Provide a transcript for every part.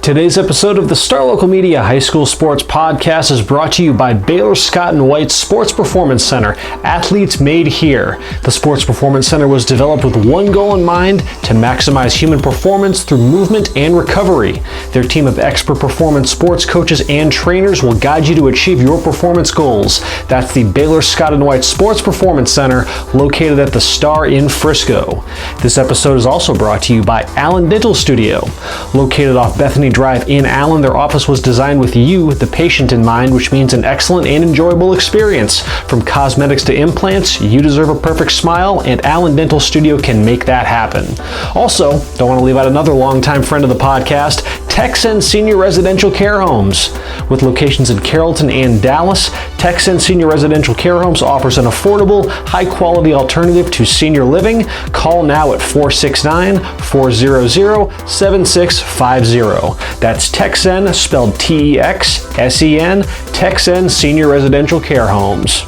Today's episode of the Star Local Media High School Sports Podcast is brought to you by Baylor Scott & White Sports Performance Center, athletes made here. The Sports Performance Center was developed with one goal in mind: to maximize human performance through movement and recovery. Their team of expert performance sports coaches and trainers will guide you to achieve your performance goals. That's the Baylor Scott & White Sports Performance Center, located at the Star in Frisco. This episode is also brought to you by Allen Dental Studio. Located off Bethany Drive in Allen, their office was designed with you, the patient, in mind, which means an excellent and enjoyable experience. From cosmetics to implants, you deserve a perfect smile, and Allen Dental Studio can make that happen. Also, don't want to leave out another longtime friend of the podcast, Texan Senior Residential Care Homes. With locations in Carrollton and Dallas, Texan Senior Residential Care Homes offers an affordable, high-quality alternative to senior living. Call now at 469-400-7650. That's Texan, spelled T-E-X-S-E-N, Texan Senior Residential Care Homes.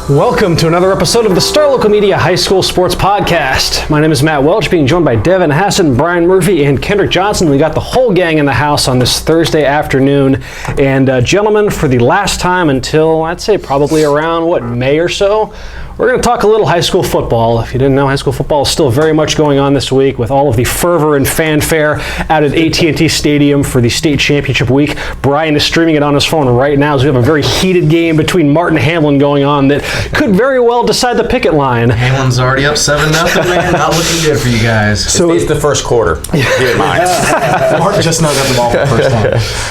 Welcome to another episode of the Star Local Media High School Sports Podcast. My name is Matt Welch, being joined by Devin, Hasson, Bryan Murphy, and Kendrick Johnson. We got the whole gang in the house on this Thursday afternoon. And gentlemen, for the last time until, I'd say probably around, May or so, we're going to talk a little high school football. If you didn't know, high school football is still very much going on this week with all of the fervor and fanfare out at AT&T Stadium for the state championship week. Bryan is streaming it on his phone right now, so we have a very heated game between Martin and Hamlin going on that could very well decide the picket line. Hamlin's already up 7-0, man. Not looking good for you guys. So it's the first quarter. Get mine. Martin just knows got the ball for the first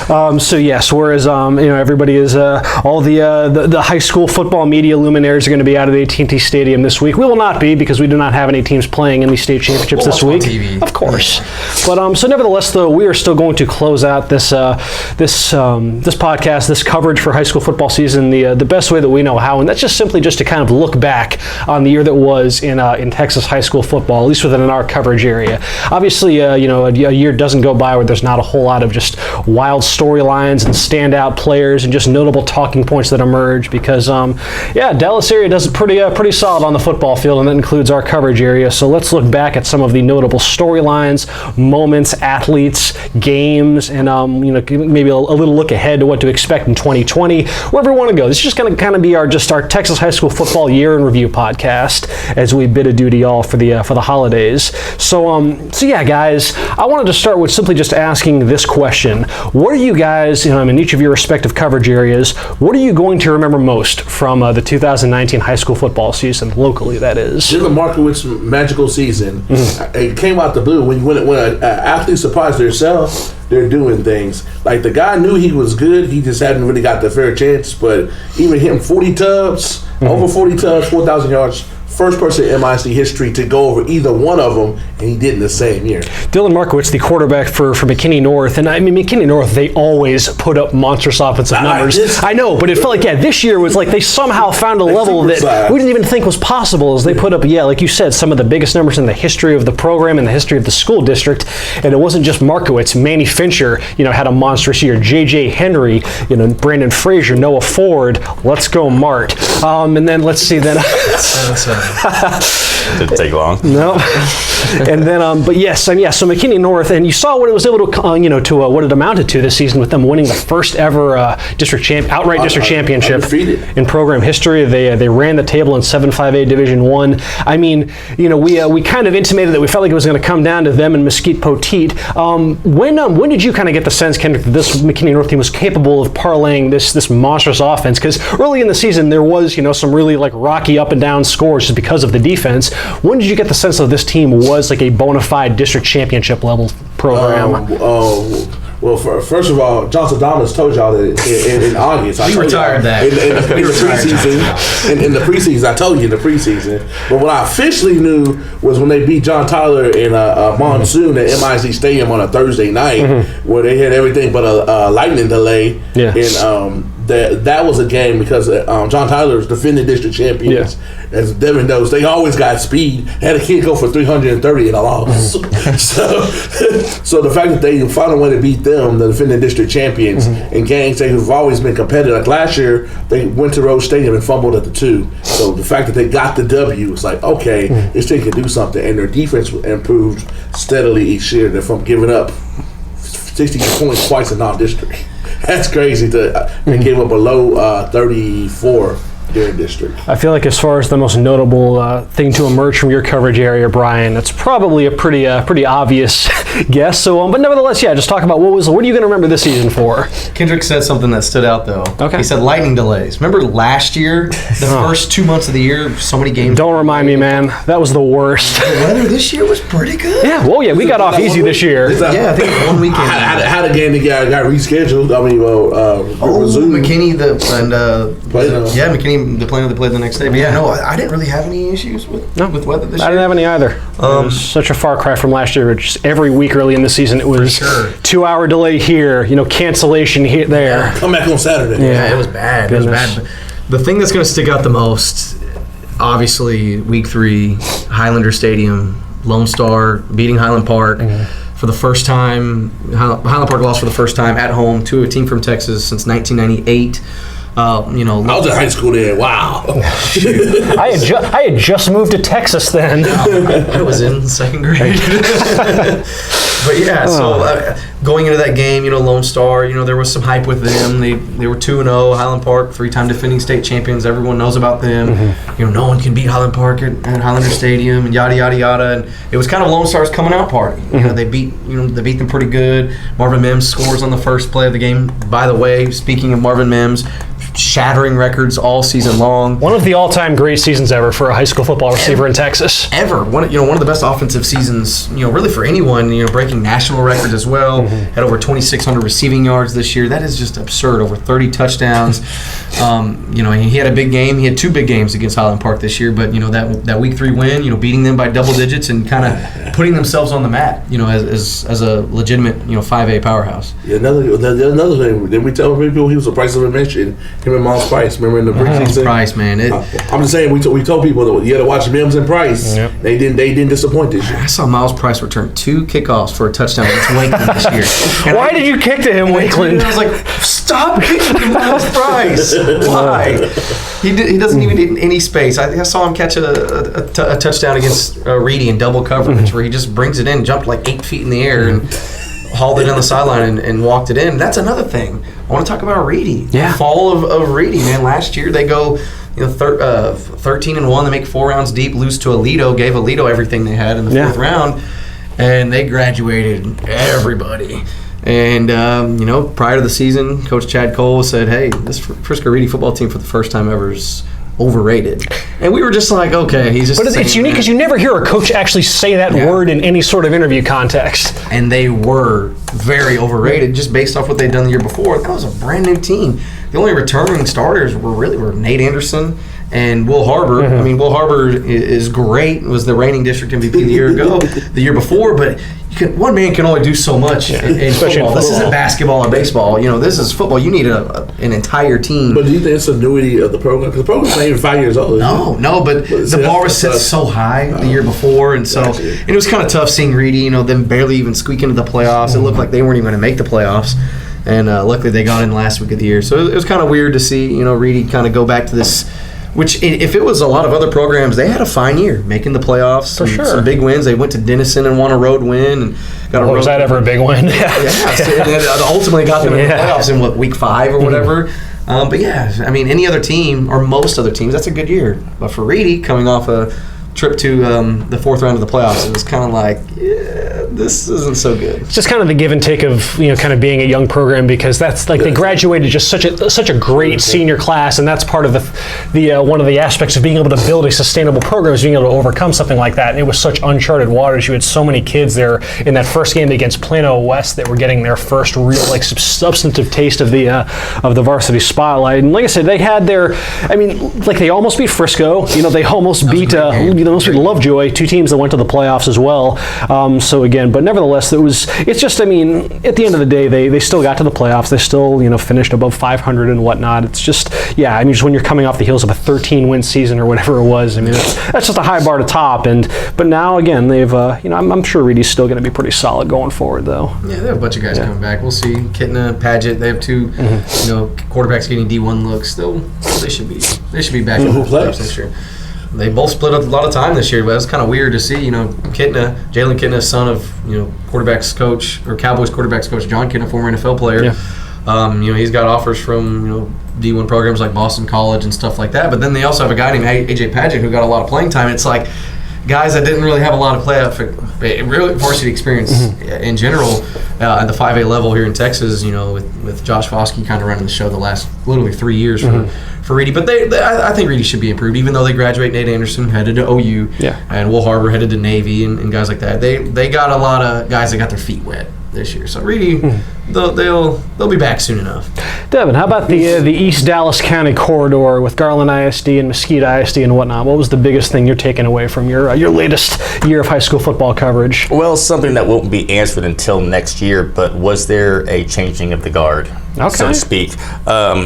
time. So yes, whereas everybody is all the high school football media luminaries are going to be out of the AT&T Stadium this week. We will not be, because we do not have any teams playing in the state championships this week. TV. Of course. But so nevertheless, though, we are still going to close out this podcast, this coverage for high school football season the best way that we know how, and that's just simply just to kind of look back on the year that was in Texas high school football, at least within our coverage area. Obviously, a year doesn't go by where there's not a whole lot of just wild storylines and standout players and just notable talking points that emerge, because Dallas area does it pretty solid on the football field, and that includes our coverage area. So let's look back at some of the notable storylines, moments, athletes, games, and maybe a little look ahead to what to expect in 2020, wherever we want to go. This is just going to kind of be our Texas high school football year in review podcast as we bid adieu to y'all for the holidays. So yeah, guys, I wanted to start with simply just asking this question: what are you guys, in each of your respective coverage areas, what are you going to remember most from the 2019 high school football season, locally, that is? Dylan Markowitz magical season. Mm-hmm. It came out the blue. When an athlete surprises themselves, they're doing things. Like, the guy knew he was good, he just hadn't really got the fair chance. But even him, 40 tubs, over 40 tubs, 4,000 yards, first person in MIC history to go over either one of them, and he did in the same year. Dylan Markowitz, the quarterback for McKinney North, and McKinney North, they always put up monstrous offensive numbers. I know, but it felt like this year was like they somehow found a level that we didn't even think was possible, as they put up, like you said, some of the biggest numbers in the history of the program and the history of the school district. And it wasn't just Markowitz. Manny Fincher, had a monstrous year. J.J. Henry, Brandon Frazier, Noah Ford. Let's go, Mart. And then let's see then. Didn't take long. No. And then, so McKinney North, and you saw what it was able to, what it amounted to this season with them winning the first ever district championship in program history. They ran the table in 7-5A Division I. I mean, we kind of intimated that we felt like it was going to come down to them and Mesquite Poteet. When did you kind of get the sense, Kendrick, that this McKinney North team was capable of parlaying this monstrous offense? Because early in the season there was, some really rocky up and down scores just because of the defense. When did you get the sense that this team was like a bona fide district championship level program? Well, first of all, Johnson Dominus told y'all that in August. We retired that. In the preseason, I told you in the preseason. But what I officially knew was when they beat John Tyler in Monsoon at MIC Stadium on a Thursday night, where they had everything but a lightning delay. Yeah. And that was a game because John Tyler's defending district champions. Yeah. As Devin knows, they always got speed. Had a kid go for 330 and a loss. So the fact that they found a way to beat them, the defending district champions, in games they have always been competitive. Like last year, they went to Rose Stadium and fumbled at the 2. So the fact that they got the W, it's like, okay, this team can do something. And their defense improved steadily each year. They're from giving up 60 points twice in non-district. That's crazy. They gave up below 34 during district. I feel like as far as the most notable thing to emerge from your coverage area, Bryan, that's probably a pretty obvious guess. So, but nevertheless, just talk about what are you going to remember this season for? Kendrick said something that stood out though. Okay. He said lightning delays. Remember last year, the first 2 months of the year, so many games. Don't remind me, man. That was the worst. The weather this year was pretty good. Yeah. Well, we got off easy this year. Yeah, I think it was 1 weekend. How the game got rescheduled? I mean, resumed. McKinney Played McKinney the player that played the next day. But I didn't really have any issues with weather this year. I didn't have any either. It was such a far cry from last year. Just every week early in the season, it was 2-hour delay here, cancellation here, there. Come back on Saturday. Yeah, it was bad. It was bad. But the thing that's going to stick out the most, obviously, week 3, Highlander Stadium, Lone Star beating Highland Park. For the first time, Highland Park lost for the first time at home to a team from Texas since 1998. I was in high school then. Wow. I had just moved to Texas then. I was in second grade. But so going into that game, Lone Star, there was some hype with them. They were 2-0, Highland Park, 3-time defending state champions. Everyone knows about them. No one can beat Highland Park at Highlander Stadium, and yada yada yada. And it was kind of Lone Star's coming out party. They beat them pretty good. Marvin Mims scores on the first play of the game. By the way, speaking of Marvin Mims, shattering records all season long. One of the all-time great seasons ever for a high school football receiver in Texas. Ever. One of the best offensive seasons, really for anyone, breaking national records as well. Had over 2,600 receiving yards this year. That is just absurd. Over 30 touchdowns. He had a big game. He had 2 big games against Highland Park this year, but that week 3 win, beating them by double digits and kind of putting themselves on the map, as a legitimate, 5A powerhouse. Yeah, another thing. Did we tell people he was the price of admission? Him and Miles Price. Remember in the brick season? Price, man. I'm just saying we told people that you had to watch Mims and Price. Yep. They didn't disappoint this year. I saw Miles Price return 2 kickoffs for a touchdown against Wakeland this year. Why did you kick to him, Wakeland? I was like, stop kicking to Miles Price. Why? He doesn't even need any space. I saw him catch a touchdown against Reedy in double coverage where he just brings it in, jumped like 8 feet in the air and hauled it on the sideline and walked it in. That's another thing. I want to talk about Reedy. Yeah. The fall of Reedy, man. Last year they go 13-1. They make 4 rounds deep, lose to Aledo, gave Aledo everything they had in the 4th round, and they graduated everybody. And, prior to the season, Coach Chad Cole said, hey, this Frisco Reedy football team for the first time ever is overrated. And we were just like, okay, he's just. But it's unique because you never hear a coach actually say that word in any sort of interview context. And they were very overrated just based off what they'd done the year before. That was a brand new team. The only returning starters were Nate Anderson and Will Harbor. I mean, Will Harbor is great. Was the reigning district MVP the year before, but one man can only do so much in football. This isn't basketball or baseball. This is football. You need an entire team. But do you think it's the annuity of the program? Because the program's not even 5 years old. No, but the bar was set so high the year before, and it was kind of tough seeing Reedy, them barely even squeak into the playoffs. It looked like they weren't even going to make the playoffs. And luckily they got in last week of the year. So it was kind of weird to see, Reedy kind of go back to this, which if it was a lot of other programs, they had a fine year, making the playoffs. For sure. Some big wins. They went to Denison and won a road win. And got a road was that ever a big win? It ultimately got them in the playoffs in, week 5 or whatever. But any other team or most other teams, that's a good year. But for Reedy, coming off a trip to the 4th round of the playoffs, it was kind of like, this isn't so good. It's just kind of the give and take of kind of being a young program, because that's like they graduated just such a great senior class, and that's part of the one of the aspects of being able to build a sustainable program is being able to overcome something like that. And it was such uncharted waters. You had so many kids there in that first game against Plano West that were getting their first real substantive taste of the varsity spotlight. And like I said, they had they almost beat Frisco. They almost beat most people love Joy. 2 teams that went to the playoffs as well. So again, but nevertheless, it's just, I mean, at the end of the day, they still got to the playoffs. They still, finished above 500 and whatnot. It's just, I mean, just when you're coming off the heels of a 13-win season or whatever it was, I mean, that's just a high bar to top. But now again, they've, I'm sure Reedy's still going to be pretty solid going forward, though. Yeah, they have a bunch of guys coming back. We'll see. Kitna, Paget. They have 2, quarterbacks getting D1 looks. They should be back in the playoffs this year. They both split up a lot of time this year, but it's kind of weird to see. Jalen Kitna, son of quarterbacks coach or Cowboys quarterbacks coach John Kitna, former NFL player. Yeah. He's got offers from D1 programs like Boston College and stuff like that. But then they also have a guy named AJ Paget who got a lot of playing time. It's like guys that didn't really have a lot of playoff, really varsity experience in general at the 5A level here in Texas. With Josh Foskey kind of running the show the last literally 3 years for Reedy. But I think Reedy should be improved, even though they graduate. Nate Anderson headed to OU, and Will Harbor headed to Navy, and guys like that. They got a lot of guys that got their feet wet this year. So Reedy, they'll be back soon enough. Devin, how about the East Dallas County corridor with Garland ISD and Mesquite ISD and whatnot? What was the biggest thing you're taking away from your latest year of high school football coverage? Well, something that won't be answered until next year, but was there a changing of the guard, so to speak?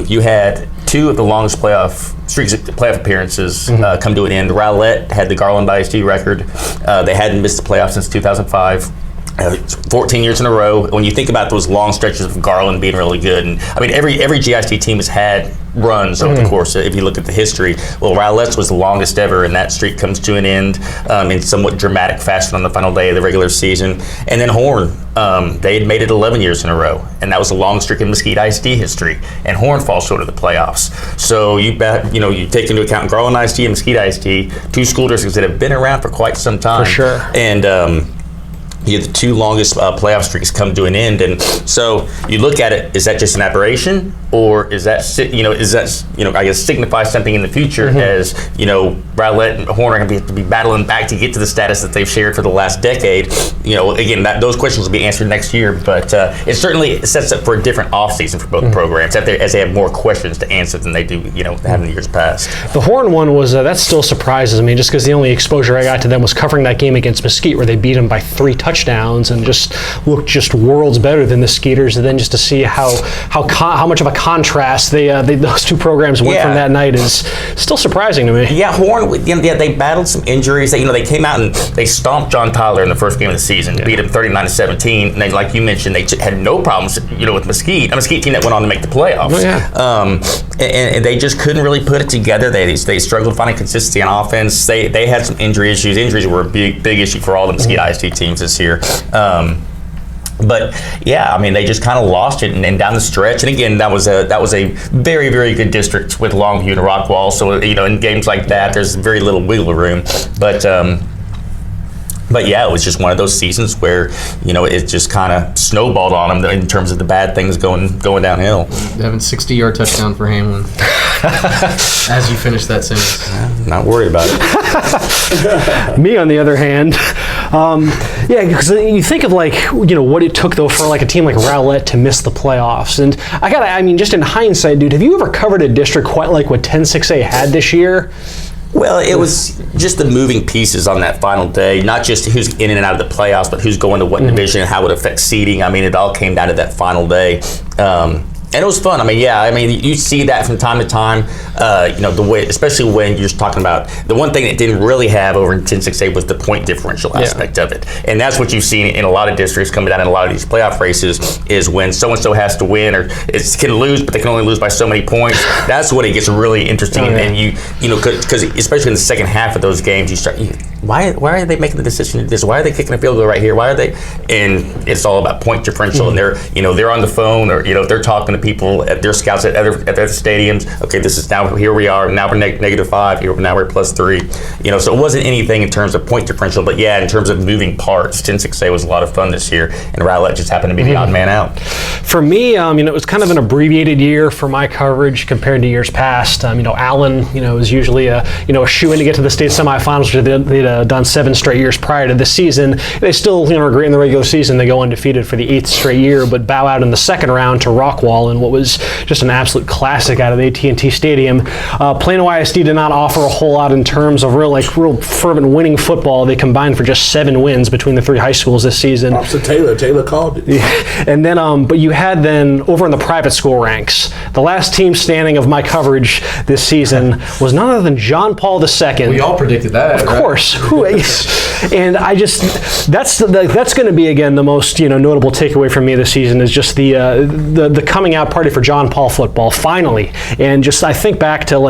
You had 2 of the longest playoff appearances come to an end. Rowlett had the Garland ISD record. They hadn't missed the playoffs since 2005. 14 years in a row. When you think about those long stretches of Garland being really good, and I mean every GISD team has had runs over the course. If you look at the history, well, Rowlett's was the longest ever, and that streak comes to an end in somewhat dramatic fashion on the final day of the regular season. And then Horn, they had made it 11 years in a row, and that was a long streak in Mesquite ISD history. And Horn falls short of the playoffs. So you take into account Garland ISD and Mesquite ISD, 2 school districts that have been around for quite some time. For sure. And the 2 longest playoff streaks come to an end, and so you look at it. Is that just an aberration, or is that I guess signify something in the future as Rowlett and Horn are going to have to be battling back to get to the status that they've shared for the last decade? Again, those questions will be answered next year, but it certainly sets up for a different offseason for both programs as they have more questions to answer than they do have in the years past. The Horn one was that still surprises me, just because the only exposure I got to them was covering that game against Mesquite where they beat them by 3 touchdowns and just looked worlds better than the Skeeters. And then just to see how much of a contrast those 2 programs went from that night is still surprising to me. Yeah, Horn. They battled some injuries. They came out and they stomped John Tyler in the first game of the season, beat him 39-17. And then, like you mentioned, they had no problems, with Mesquite, a Mesquite team that went on to make the playoffs. Oh, yeah. And they just couldn't really put it together. They struggled finding consistency on offense. They had some injury issues. Injuries were a big issue for all the Mesquite ISD teams this year. But yeah, I mean, they just kind of lost it and down the stretch. And again, that was a very, very good district with Longview and Rockwall. So in games like that, there's very little wiggle room. But yeah, it was just one of those seasons where it just kind of snowballed on them in terms of the bad things going downhill. Devin's 60-yard touchdown for Hamlin. As you finish that sentence. Not worried about it. Me, on the other hand, because you think of what it took though for a team like Rowlett to miss the playoffs, and just in hindsight, dude, have you ever covered a district quite like what 10-6A had this year? Well, it was just the moving pieces on that final day, not just who's in and out of the playoffs, but who's going to what division and how it affects seeding. I mean, it all came down to that final day. And it was fun. You see that from time to time, the way, especially when you're talking about the one thing that didn't really have over in 10-6A was the point differential aspect of it. And that's what you've seen in a lot of districts coming down in a lot of these playoff races is when so-and-so has to win or can lose, but they can only lose by so many points. That's when it gets really interesting. And because especially in the second half of those games, you start, why are they making the decision to do this? Why are they kicking a field goal right here? Why are they? And it's all about point differential. And they're on the phone or, they're talking to people at their scouts at other stadiums. Okay, this is now, here we are, now we're -5, now we're +3. So it wasn't anything in terms of point differential, but yeah, in terms of moving parts, 10-6A was a lot of fun this year, and Rowlett just happened to be the odd man out. For me, it was kind of an abbreviated year for my coverage compared to years past. Allen, is usually a shoe-in to get to the state semifinals, which they did done 7 straight years prior to this season. They still, are great in the regular season. They go undefeated for the 8th straight year, but bow out in the second round to Rockwall in what was just an absolute classic out of the AT&T Stadium. Plano ISD did not offer a whole lot in terms of real fervent winning football. They combined for just 7 wins between the 3 high schools this season. Props to Taylor. Taylor called it. Yeah. And then, but you had then over in the private school ranks, the last team standing of my coverage this season was none other than John Paul II. We all predicted that, of course. And I just that's going to be again the most notable takeaway from me this season is just the coming out party for John Paul football finally. And just I think back to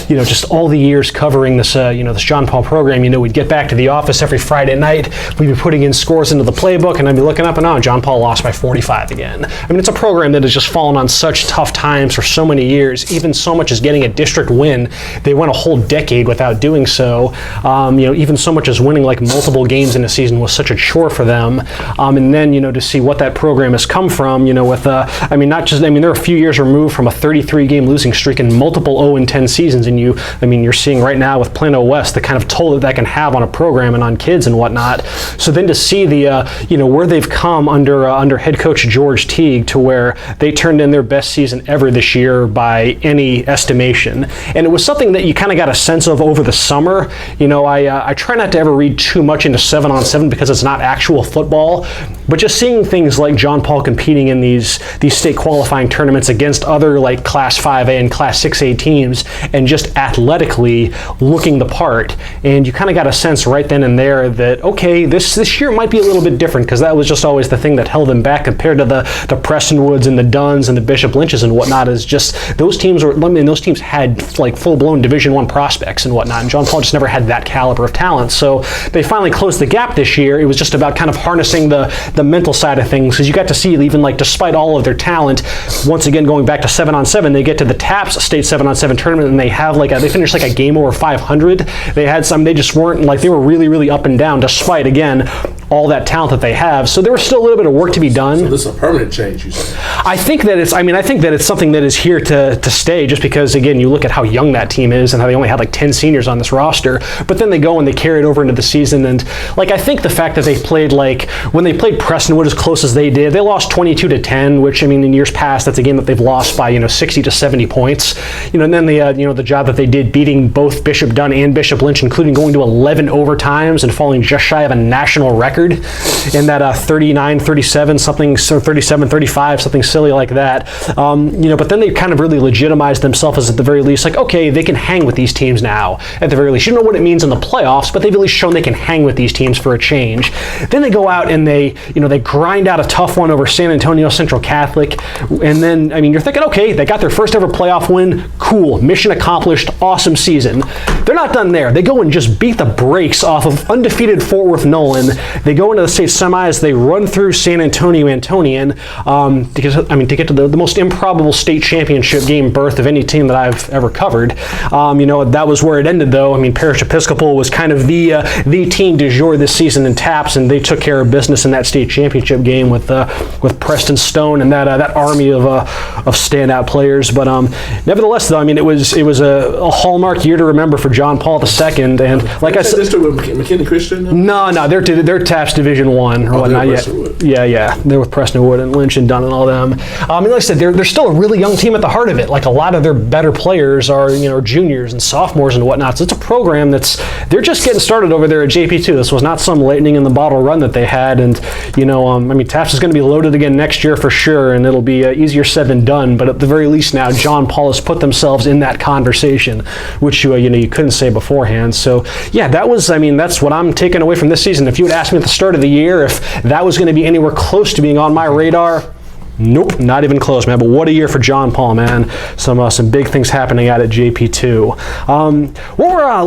just all the years covering this this John Paul program. We'd get back to the office every Friday night. We'd be putting in scores into the playbook, and I'd be looking up and on. John Paul lost by 45 again. I mean, it's a program that has just fallen on such tough times for so many years. Even so much as getting a district win, they went a whole decade without doing so. Even so much as winning multiple games in a season was such a chore for them. And then to see what that program has come from. With they're a few years removed from a 33-game losing streak and multiple 0-10 seasons, and you're seeing right now with Plano West the kind of toll that can have on a program and on kids and whatnot. So then to see where they've come under head coach George Teague to where they turned in their best season ever this year by any estimation, and it was something that you kind of got a sense of over the summer. I try not to ever read too much into 7-on-7 because it's not actual football, but just seeing things like John Paul competing in these state qualifying tournaments against other Class 5A and Class 6A teams and just athletically looking the part, and you kind of got a sense right then and there that okay, this year might be a little bit different because that was just always the thing that held them back compared to the Prestonwoods and the Dunns and the Bishop Lynches and whatnot. Is just those teams had full-blown Division I prospects and whatnot, and John Paul just never had that caliber of talent. So they finally closed the gap this year. It was just about kind of harnessing the mental side of things, because you got to see even despite all of their talent, once again going back to 7-on-7, they get to the TAPS State 7-on-7 tournament and they have they finished a game over 500. They had they just weren't they were really, really up and down despite again all that talent that they have. So there was still a little bit of work to be done. So this is a permanent change, you say? I think that it's something that is here to stay, just because again you look at how young that team is and how they only had 10 seniors on this roster, but then they go and they carry it over into the season, and I think the fact that they played when they played Prestonwood as close as they did, they lost 22-10, which in years past that's a game that they've lost by 60 to 70 points. And then the job that they did beating both Bishop Dunn and Bishop Lynch, including going to 11 overtimes and falling just shy of a national record in that 39-37 something, so 37-35 something silly like that. But then they kind of really legitimized themselves as at the very least okay, they can hang with these teams now at the very least. You don't know what it means in the playoffs, but they've at least shown they can hang with these teams for a change. Then they go out and they grind out a tough one over San Antonio Central Catholic, and then you're thinking okay, they got their first ever playoff win, cool, mission accomplished, awesome season. They're not done there. They go and just beat the brakes off of undefeated Fort Worth Nolan. They go into the state semis. They run through San Antonio Antonian to get to the most improbable state championship game berth of any team that I've ever covered. That was where it ended though. Parish Episcopal was kind of the team du jour this season in TAPS, and they took care of business in that state championship game with Preston Stone and that army of standout players. But nevertheless though, it was a hallmark year to remember for John Paul II. And like I said, district with McKinney Christian? No, they're TAPS Division I or whatnot. Yeah, they're with Prestonwood and Lynch and Dunn and all them. Like I said, they're still a really young team at the heart of it. A lot of their better players are juniors and sophomores and whatnot. So it's a program they're just getting started over there at JP2. This was not some lightning in the bottle run that they had, and TAPS is going to be loaded again next year for sure, and it'll be easier said than done. But at the very least now, John Paul has put themselves in that conversation, which you couldn't say beforehand. So yeah, that's what I'm taking away from this season. If you had asked me at the start of the year if that was going to be anywhere close to being on my radar, nope, not even close, man. But what a year for John Paul, man. Some big things happening out at JP2.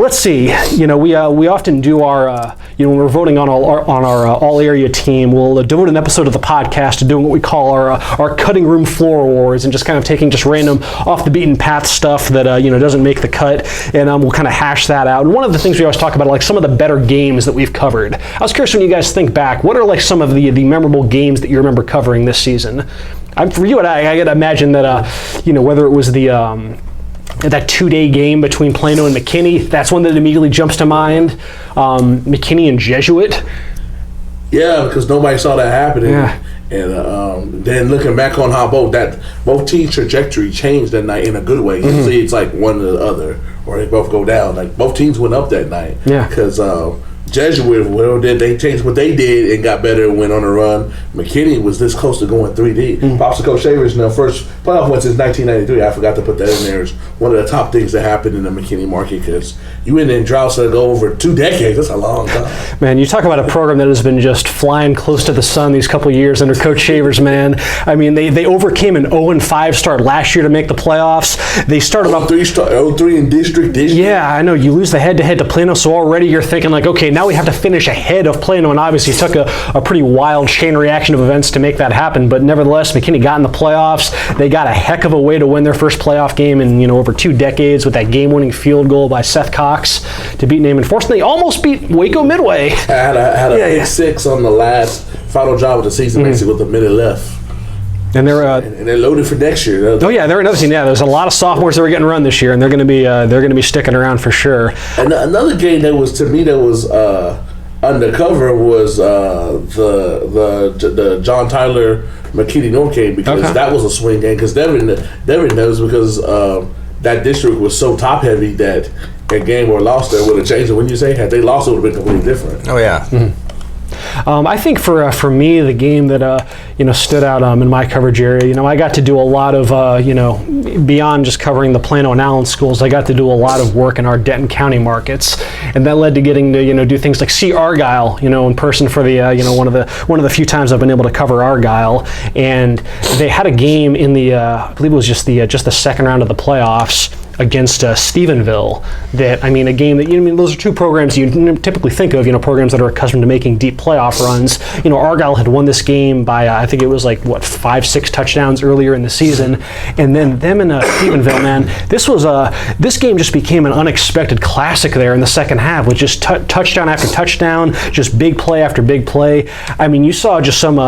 Let's see. We often do our when we're voting on our all area team, we'll devote an episode of the podcast to doing what we call our cutting room floor awards, and just kind of taking just random off the beaten path stuff that doesn't make the cut, and we'll kind of hash that out. And one of the things we always talk about are some of the better games that we've covered. I was curious when you guys think back, what are some of the memorable games that you remember covering this season? For you and I gotta imagine that whether it was the that 2-day game between Plano and McKinney. That's one that immediately jumps to mind. McKinney and Jesuit. Yeah, because nobody saw that happening. Yeah. And then looking back on how both teams' trajectory changed that night in a good way. Usually it's like one or the other, or they both go down. Like both teams went up that night. Yeah. Because Jesuit, they changed what they did and got better and went on a run. McKinney was this close to going 3D. Popsicle Shavers in their first playoff win since 1993. I forgot to put that in there. It's one of the top things that happened in the McKinney market because you in droughts that go over 2 decades. That's a long time. Man, you talk about a program that has been just flying close to the sun these couple of years under Coach Shavers, man. I mean, they overcame an 0-5 start last year to make the playoffs. They started off 0-3 in district this year. Yeah, I know. You lose the head-to-head to Plano, so already you're thinking like, okay, now we have to finish ahead of Plano, and obviously it took a pretty wild chain reaction of events to make that happen. But nevertheless, McKinney got in the playoffs. They got a heck of a way to win their first playoff game in over 2 decades with that game-winning field goal by Seth Cox to beat Naaman. Fortunately, almost beat Waco Midway. Had a 6 on the last final drive of the season, basically with a minute left. And they're and they're loaded for next year. Oh yeah, they're another team. Yeah, there's a lot of sophomores that are getting run this year, and they're going to be sticking around for sure. And another game that was undercover was the John Tyler McKinney North game because that was a swing game because Devin knows because that district was so top heavy that a game or lost there would have changed it. When you say had they lost, it would have been completely different. Oh yeah. I think for me, the game that stood out in my coverage area, I got to do a lot of beyond just covering the Plano and Allen schools. I got to do a lot of work in our Denton County markets, and that led to getting to do things like see Argyle, in person for the one of the few times I've been able to cover Argyle, and they had a game in the I believe it was just the second round of the playoffs against Stephenville. That a game that those are two programs you typically think of, programs that are accustomed to making deep playoff runs. Argyle had won this game by I think it was 5-6 touchdowns earlier in the season, and then them and Stephenville, man, this game just became an unexpected classic there in the second half with just touchdown after touchdown, just big play after big play. You saw just some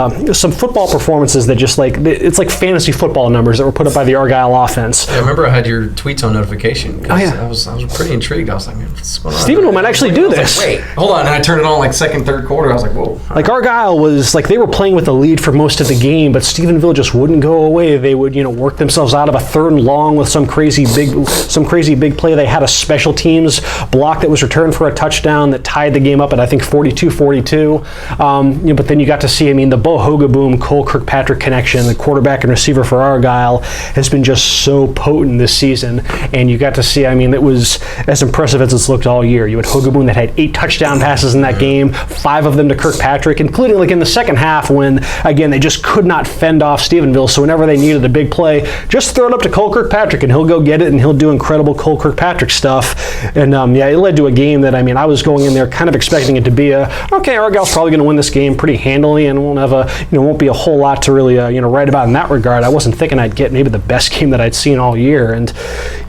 football performances that just it's like fantasy football numbers that were put up by the Argyle offense. I remember I had your tweets on notification. Oh yeah, I was pretty intrigued. I was like, man, what's going on? Stephenville might actually do this. Wait, hold on. And I turned it on second, third quarter. I was like, whoa. Argyle was they were playing with the lead for most of the game, but Stephenville just wouldn't go away. They would work themselves out of a 3rd and long with some crazy big play. They had a special teams block that was returned for a touchdown that tied the game up at I think 42-42. But then you got to see the Bo Hogaboom Cole Kirkpatrick connection, the quarterback and receiver for Argyle, has been just so potent this season. And you got to see, it was as impressive as it's looked all year. You had Hogaboom that had 8 touchdown passes in that game, 5 of them to Kirkpatrick, including in the second half when, again, they just could not fend off Stephenville. So whenever they needed a big play, just throw it up to Cole Kirkpatrick and he'll go get it and he'll do incredible Cole Kirkpatrick stuff. And it led to a game that, I was going in there kind of expecting it to be Argyle's probably going to win this game pretty handily and won't be a whole lot to really, write about in that regard. I wasn't thinking I'd get maybe the best game that I'd seen all year. And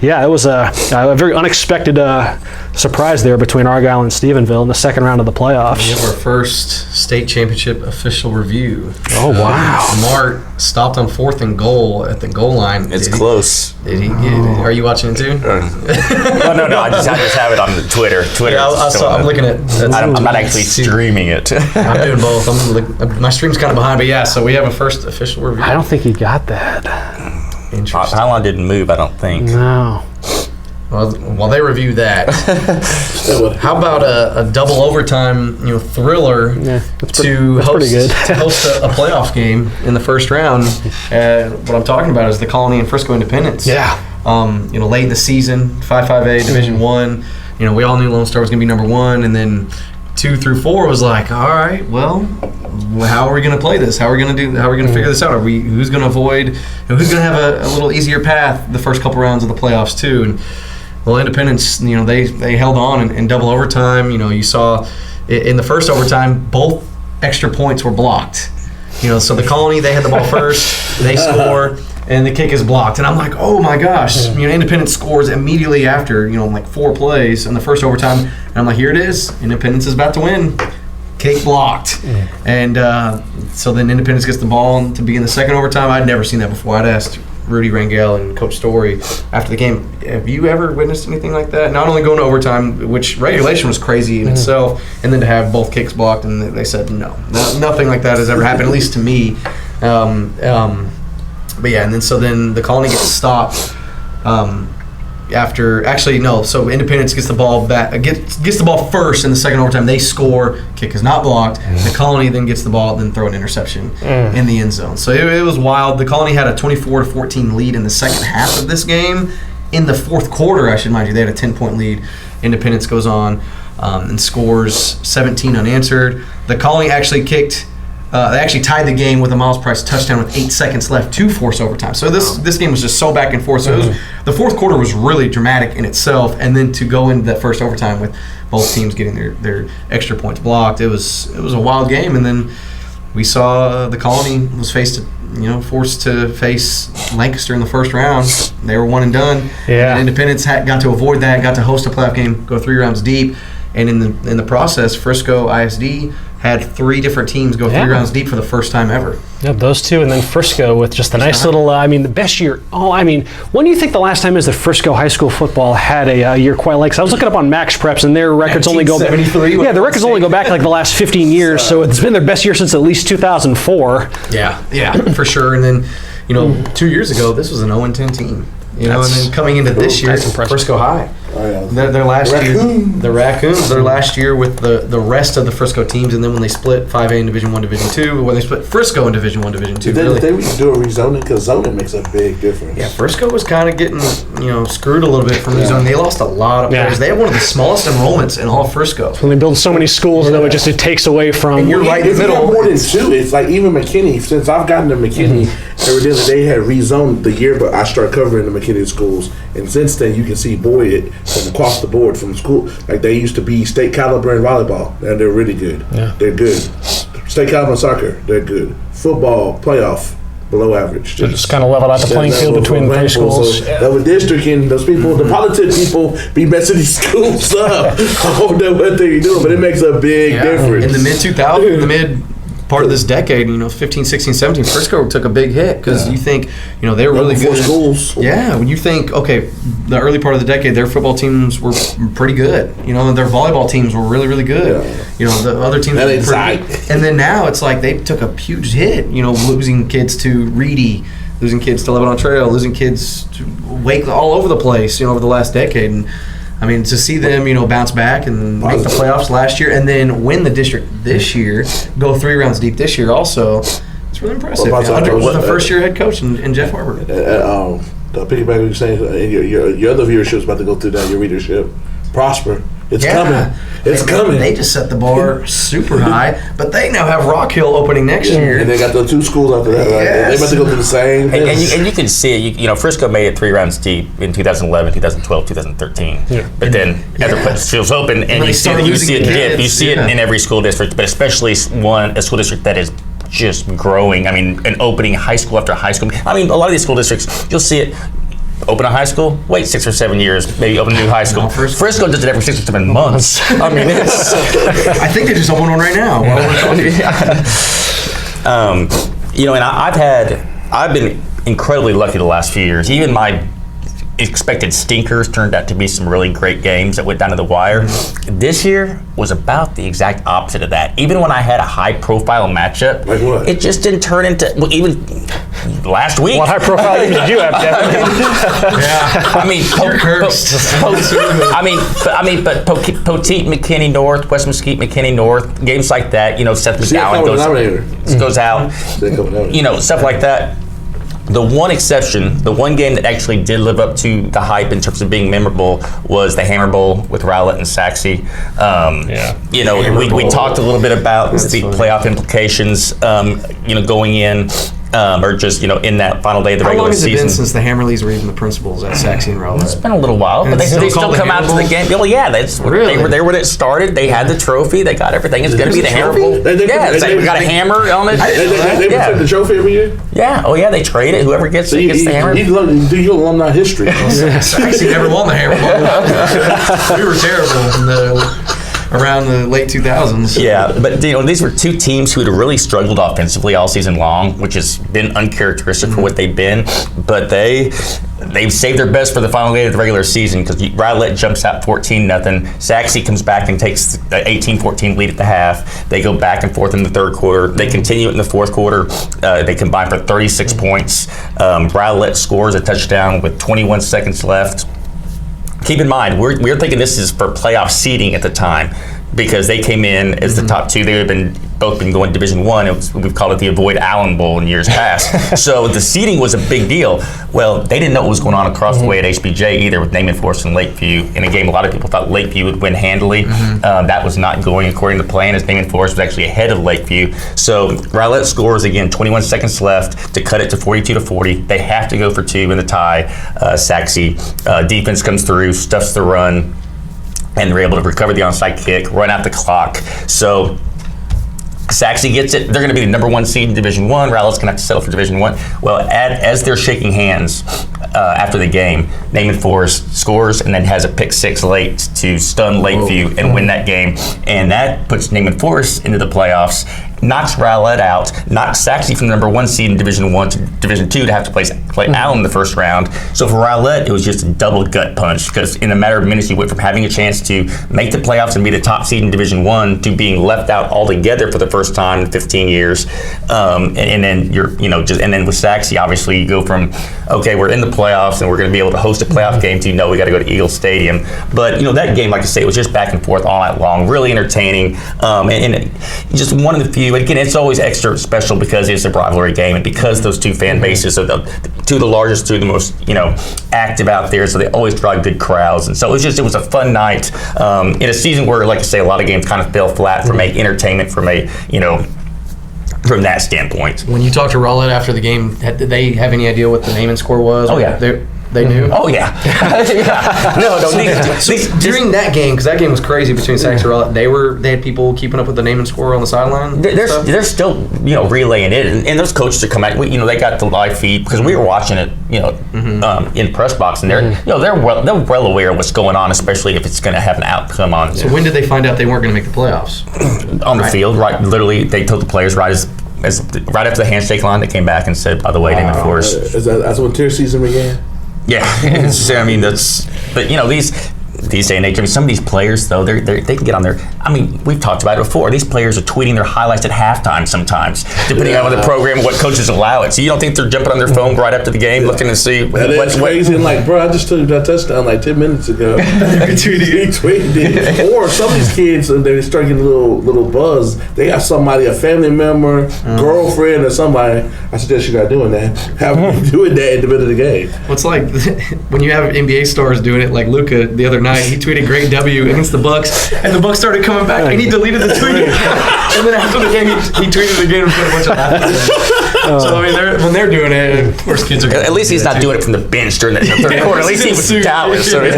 yeah, it was a very unexpected surprise there between Argyle and Stephenville in the second round of the playoffs. We have our first state championship official review. Oh, wow. Mart stopped on 4th and goal at the goal line. It's close. Did he get it? Are you watching it too? No. I just have it on the Twitter. Yeah, I'm looking at. I'm not actually streaming it. I'm doing both. My stream's kind of behind, but yeah. So we have a first official review. I don't think he got that. Interesting. Pylon didn't move, I don't think. No. Well, while they review that, how about a double overtime, thriller to host a playoff game in the first round? What I'm talking about is the Colony and Frisco Independence. Yeah. Late in the season, 5-5A Division I. We all knew Lone Star was going to be number 1, and then 2 through 4 was all right, well, how are we going to play this? How are we going to figure this out? Who's going to avoid, who's going to have a little easier path the first couple rounds of the playoffs too? And well, Independence, they held on in double overtime. You saw in the first overtime, both extra points were blocked. So the Colony, they had the ball first, they score, and the kick is blocked. And I'm like, oh my gosh, Independence scores immediately after, 4 plays in the first overtime. And I'm like, here it is, Independence is about to win. Kick blocked. And so then Independence gets the ball to be in the second overtime. I'd never seen that before. I'd asked Rudy Rangel and Coach Story after the game. Have you ever witnessed anything like that? Not only going to overtime, which regulation was crazy in itself, and then to have both kicks blocked, and they said no, nothing like that has ever happened, at least to me. But yeah, and then the Colony gets stopped. So Independence gets the ball back, gets the ball first in the second overtime. They score, kick is not blocked. The Colony then gets the ball, then throw an interception in the end zone. So it was wild. The Colony had a 24-14 lead in the second half of this game. In the fourth quarter, I should mind you, they had a 10-point lead. Independence goes on and scores 17 unanswered. The Colony actually kicked. They actually tied the game with a Miles Price touchdown with 8 seconds left to force overtime. So this game was just so back and forth. So the fourth quarter was really dramatic in itself, and then to go into that first overtime with both teams getting their extra points blocked, it was a wild game. And then we saw the Colony was forced to face Lancaster in the first round. They were one and done. Yeah. And Independence got to avoid that, got to host a playoff game, go 3 rounds deep, and in the process, Frisco ISD had 3 different teams go 3 rounds deep for the first time ever. Yeah, those two, and then Frisco with just a nice little, the best year. When do you think the last time is that Frisco high school football had a year quite like? So I was looking up on Max Preps, and their records only go back. Yeah, the records only go back like the last 15 years, so it's been their best year since at least 2004. Yeah, for sure. And then, 2 years ago, this was an 0-10 team. And then coming into this year, Frisco High. Oh, yeah. Their last year, the Raccoons. Their last year with the rest of the Frisco teams, and then when they split 5A in Division I, Division II, when they split Frisco in Division I, Division II. They do a rezoning because zoning makes a big difference. Yeah, Frisco was kind of getting screwed a little bit from rezoning. They lost a lot of players. They have one of the smallest enrollments in all of Frisco. When they build so many schools, though, it takes away from. And you're right in the middle. More than 2. It's like even McKinney. Since I've gotten to McKinney, evidently they had rezoned the year, but I started covering the McKinney schools, and since then you can see Boyd from across the board from school, like they used to be state caliber in volleyball, and they're really good. Yeah. They're good. State caliber in soccer, they're good. Football, playoff, below average. Just kind of level out the playing field between the 3 schools. So that was districting, those people, the politic people be messing these schools up. I don't know what they're doing, but it makes a big difference. In the mid-2000s, the mid part of this decade, 15, 16, 17, Frisco took a big hit because you think, they were really good. Schools. Yeah, when you think, okay, the early part of the decade, their football teams were pretty good. Their volleyball teams were really, really good. Yeah. The other teams were pretty good. And then now it's like they took a huge hit, losing kids to Reedy, losing kids to Lebanon Trail, losing kids to Wake, all over the place, over the last decade. And to see them, bounce back and make the playoffs last year and then win the district this year, go 3 rounds deep this year also, it's really impressive. With a first-year head coach in Jeff Harper. The piggyback what you're saying, your other viewership is about to go through that, your readership. Prosper. It's coming. It's coming. They just set the bar super high, but they now have Rock Hill opening next year. And they got the 2 schools after that. Right? They're about to go through the same thing. And you can see it. Frisco made it 3 rounds deep in 2011, 2012, 2013. Yeah. But then other places open, and you see it dip. You see it in every school district, but especially a school district that is just growing. And opening high school after high school. A lot of these school districts, you'll see it. Open a high school, wait 6 or 7 years, maybe open a new high school. Frisco does it every 6 or 7 months. It's. I think they just opened one right now. And I've been incredibly lucky the last few years. Even my expected stinkers turned out to be some really great games that went down to the wire. This year was about the exact opposite of that. Even when I had a high-profile matchup, like what? It just didn't turn into. Well, even last week. What high-profile games did you have, Devin? But Poteet, McKinney North, West Mesquite, McKinney North, games like that. Seth McGowan goes out. Stuff like that. The one exception, the one game that actually did live up to the hype in terms of being memorable was the Hammer Bowl with Rowlett and Saxe. We talked a little bit about the playoff implications, going in. Or just in that final day of the regular season. How long has it been since the Hammerleys were even the principals at Saxe and Rowlett? It's been a little while, but they still come out to the game. Well, yeah, they were there when it started. They had the trophy. They got everything. It's going to be the Hammer Bowl. We got a hammer on it. They present the trophy every year? Yeah. Oh, yeah, they trade it. Whoever gets it gets the hammer. Do your alumni history. Saxe never won the Hammer Bowl. We were terrible. around the late 2000s. Yeah, but these were two teams who had really struggled offensively all season long, which has been uncharacteristic for what they've been. But they've saved their best for the final day of the regular season because Rowlett jumps out 14-0. Sachse comes back and takes the 18-14 lead at the half. They go back and forth in the third quarter. They continue it in the fourth quarter. They combine for 36 points. Rowlett scores a touchdown with 21 seconds left. Keep in mind, we're thinking this is for playoff seeding at the time because they came in as the top two. They had both been going Division I. We've called it the Avoid Allen Bowl in years past. So the seeding was a big deal. Well, they didn't know what was going on across the way at HBJ either with Naaman Forest and Lakeview. In a game, a lot of people thought Lakeview would win handily. That was not going according to plan as Naaman Forest was actually ahead of Lakeview. So Rowlett scores again, 21 seconds left to cut it to 42-40. They have to go for two in the tie. Sachse defense comes through, stuffs the run, and they're able to recover the onside kick, run out the clock. So Sachse gets it. They're going to be the number one seed in Division I. Rowlett's going to have to settle for Division I. Well, as they're shaking hands after the game, Naaman Forest scores and then has a pick six late to stun Lakeview and win that game. And that puts Naaman Forest into the playoffs, knocks Rowlett out, knocks Sachse from the number one seed in Division I to Division II to have to play Allen in the first round. So for Rowlett, it was just a double gut punch because in a matter of minutes, you went from having a chance to make the playoffs and be the top seed in Division I to being left out altogether for the first time in 15 years. And then and then with Sachse, obviously you go from, okay, we're in the playoffs and we're going to be able to host a playoff game to, no, we got to go to Eagle Stadium. But, that game, like I say, was just back and forth all night long, really entertaining. And just one of the few. Again, it's always extra special because it's a rivalry game and because those two fan bases are two of the largest, two of the most active out there, so they always draw good crowds. And so it was a fun night in a season where, like I say, a lot of games kind of fell flat from entertainment from from that standpoint. When you talked to Rowlett after the game, did they have any idea what the Naaman score was? Oh yeah. They knew? Oh, yeah. No. During that game, because that game was crazy between Sachse and Rowlett, they had people keeping up with the Naaman score on the sideline? They're still, relaying it. And those coaches are coming out, they got the live feed because we were watching it, in press box. And they're well aware of what's going on, especially if it's going to have an outcome on. So when did they find out they weren't going to make the playoffs? On the field, right? Literally, they told the players right after the handshake line, they came back and said, by the way, Naaman Forest. That's when tier season began? Yeah, these day and age, some of these players though, they can get on there. We've talked about it before. These players are tweeting their highlights at halftime sometimes, depending on the program and what coaches allow it. So you don't think they're jumping on their phone right after the game, looking to see what's crazy. And bro, I just took that touchdown 10 minutes ago. He tweeted it. Or some of these kids, they start getting a little buzz. They got somebody, a family member, girlfriend, or somebody. I suggest you not doing that. Have them doing that in the middle of the game. Well, it's like when you have NBA stars doing it, like Luka the other night. He tweeted great W against the Bucks, and the Bucks started coming back, and he deleted the tweet. And then after the game, he tweeted again and put a bunch of laughs. So when they're doing it, of course, kids are. At least he's not doing it from the bench during the third quarter. At least he was in Dallas. So I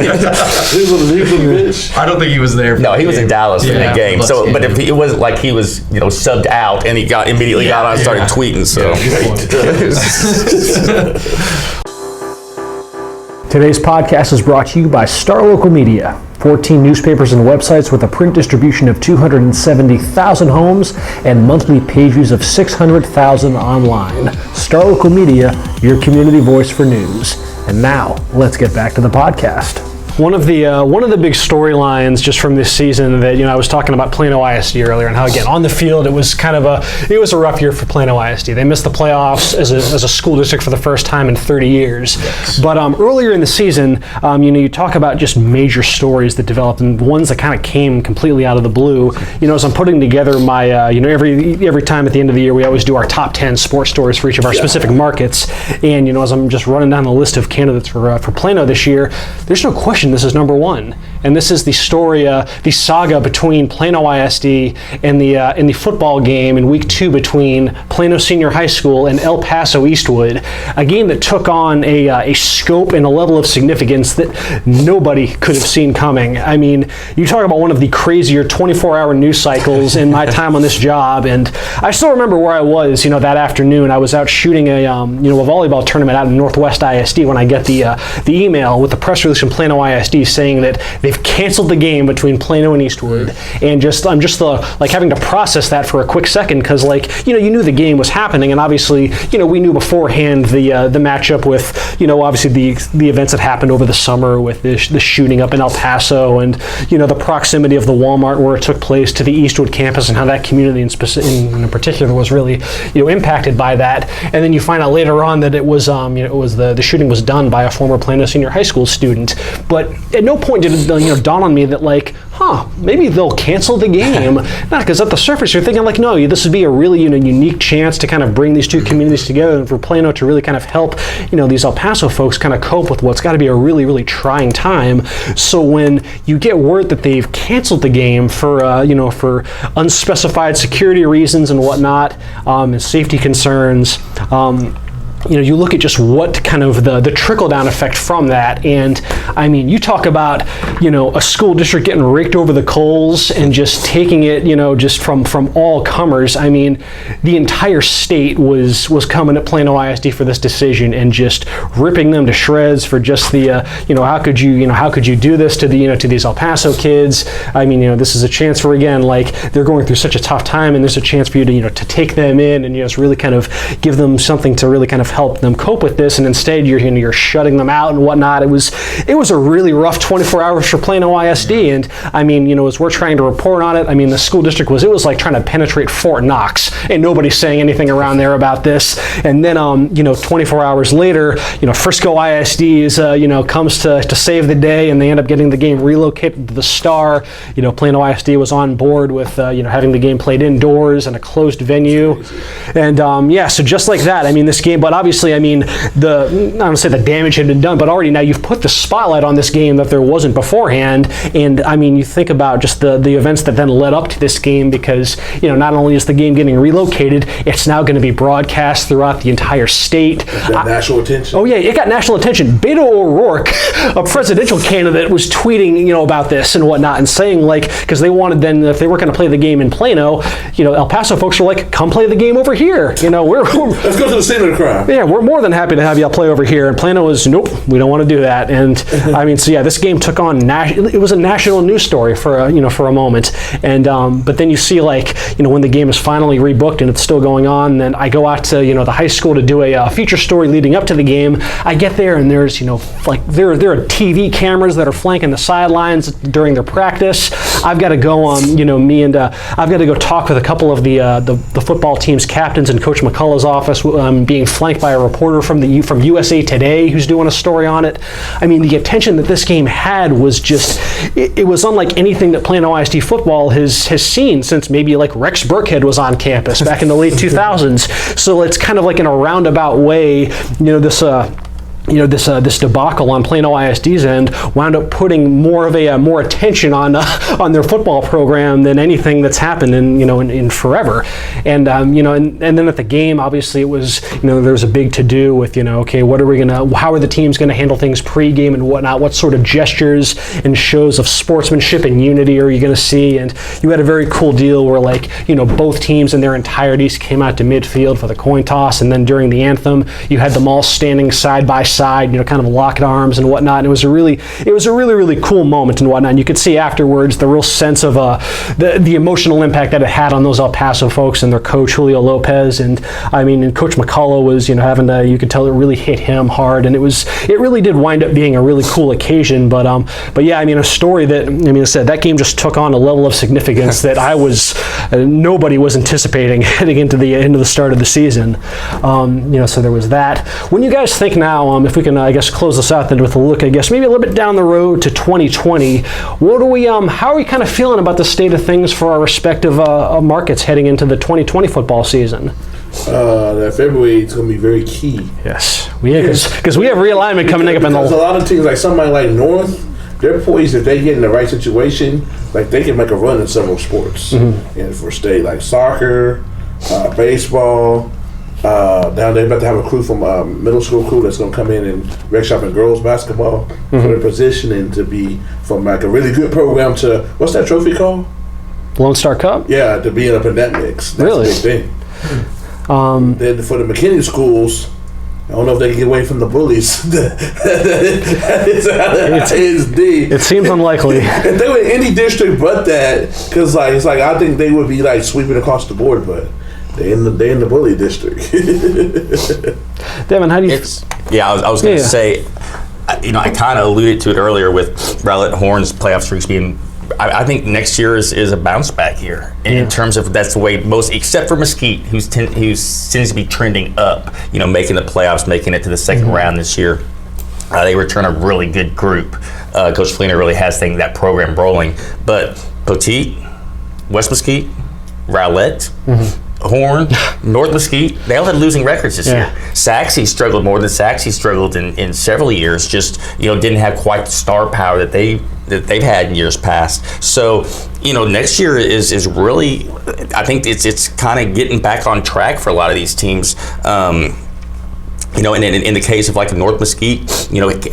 don't think he was there. No, he was in Dallas in the game. So, but if it was like he was, subbed out, and he immediately got on and started tweeting. So. Today's podcast is brought to you by Star Local Media. 14 newspapers and websites with a print distribution of 270,000 homes and monthly page views of 600,000 online. Star Local Media, your community voice for news. And now, let's get back to the podcast. One of the big storylines just from this season that I was talking about Plano ISD earlier and how again on the field it was a rough year for Plano ISD. They missed the playoffs as a school district for the first time in 30 years. Yes. But earlier in the season, you talk about just major stories that developed and ones that kind of came completely out of the blue. As I'm putting together my every time at the end of the year we always do our top 10 sports stories for each of our specific markets. And as I'm just running down the list of candidates for Plano this year, there's no question this is number one, and this is the story, the saga between Plano ISD and the football game in week 2 between Plano Senior High School and El Paso Eastwood, a game that took on a scope and a level of significance that nobody could have seen coming. You talk about one of the crazier 24-hour news cycles in my time on this job, and I still remember where I was, that afternoon. I was out shooting a volleyball tournament out in Northwest ISD when I get the email with the press release from Plano ISD ISD saying that they've canceled the game between Plano and Eastwood, and I'm just having to process that for a quick second, because you knew the game was happening, and obviously we knew beforehand the matchup with obviously the events that happened over the summer with the shooting up in El Paso, and the proximity of the Walmart where it took place to the Eastwood campus, and how that community in particular was really impacted by that. And then you find out later on that it was the shooting was done by a former Plano Senior High School student. But at no point did it dawn on me that maybe they'll cancel the game. Not because at the surface you're thinking no, this would be a really unique chance to kind of bring these two communities together, and for Plano to really kind of help these El Paso folks kind of cope with what's got to be a really, really trying time. So when you get word that they've canceled the game for for unspecified security reasons and whatnot, and safety concerns, you look at just what kind of the trickle-down effect from that. And I mean, you talk about a school district getting raked over the coals and just taking it just from all comers. I mean, the entire state was coming at Plano ISD for this decision and just ripping them to shreds for just the how could you do this to to these El Paso kids. I mean, this is a chance for, again, they're going through such a tough time, and there's a chance for you to take them in and just really kind of give them something to really kind of help them cope with this, and instead you're shutting them out and whatnot. It was a really rough 24 hours for Plano ISD, and I mean, as we're trying to report on it, I mean, the school district was trying to penetrate Fort Knox, and nobody's saying anything around there about this. And then 24 hours later, Frisco ISD is comes to save the day, and they end up getting the game relocated to the Star. Plano ISD was on board with having the game played indoors in a closed venue, and so just like that, I mean, this game, but obviously, I mean, I don't want to say the damage had been done, but already now you've put the spotlight on this game that there wasn't beforehand. And I mean, you think about just the events that then led up to this game, because not only is the game getting relocated, it's now going to be broadcast throughout the entire state. Got national attention. Oh yeah, it got national attention. Beto O'Rourke, a presidential candidate, was tweeting about this and whatnot, and saying because they wanted then, if they were going to play the game in Plano, El Paso folks were like, come play the game over here. Let's go to the scene of the crime. Yeah, we're more than happy to have y'all play over here. And Plano was, nope, we don't want to do that. And I mean, so yeah, this game took on it was a national news story for a moment. And but then you see when the game is finally rebooked and it's still going on, then I go out to the high school to do a feature story leading up to the game. I get there and there's there are TV cameras that are flanking the sidelines during their practice. I've got to go on I've got to go talk with a couple of the football team's captains in Coach McCullough's office, being flanked by a reporter from USA Today who's doing a story on it. I mean, the attention that this game had was just, it was unlike anything that Plano ISD football has seen since maybe Rex Burkhead was on campus back in the late 2000s. So it's kind of in a roundabout way, this debacle on Plano ISD's end wound up putting more attention on their football program than anything that's happened in forever. And and then at the game, obviously it was there was a big to do with okay, how are the teams gonna handle things pre-game and whatnot? What sort of gestures and shows of sportsmanship and unity are you gonna see? And you had a very cool deal where both teams in their entireties came out to midfield for the coin toss, and then during the anthem you had them all standing side by side, kind of locked arms and whatnot. And it was a really, really cool moment and whatnot. And you could see afterwards the real sense of the emotional impact that it had on those El Paso folks and their coach Julio Lopez. And I mean, and Coach McCullough was having to, you could tell it really hit him hard. And it really did wind up being a really cool occasion. But yeah, I mean, a story that, I said that game just took on a level of significance that nobody was anticipating heading into the start of the season. So there was that. When you guys think now, if we can, I guess, close this out then with a look, I guess, maybe a little bit down the road to 2020, how are we kind of feeling about the state of things for our respective markets heading into the 2020 football season? That February is going to be very key. Yes, because we have realignment coming up in the. A lot of teams, somebody like North, they're poised, if they get in the right situation, they can make a run in several sports. Mm-hmm. And for state, soccer, baseball. Now they're about to have a crew from middle school crew that's going to come in and rec shop in girls basketball for their positioning to be from a really good program to, what's that trophy called? Lone Star Cup? Yeah, to be up in that mix. That's really? a big thing. Then for the McKinney schools, I don't know if they can get away from the bullies. It seems unlikely. If they were in any district but that, because it's like I think they would be like sweeping across the board, but they in the bully district. Devin, how do you? I was going to say, I kind of alluded to it earlier with Rowlett Horn's playoff streaks being. I think next year is a bounce back year in terms of that's the way most, except for Mesquite, who seems to be trending up. Making the playoffs, making it to the second round this year. They return a really good group. Coach Fleener really has that program rolling. But Poteet, West Mesquite, Rowlett, Horn, North Mesquite, they all had losing records this year. Saxe struggled more than Saxe struggled in several years. Just didn't have quite the star power that they've had in years past. So next year is really, I think it's kind of getting back on track for a lot of these teams. And in the case of like North Mesquite,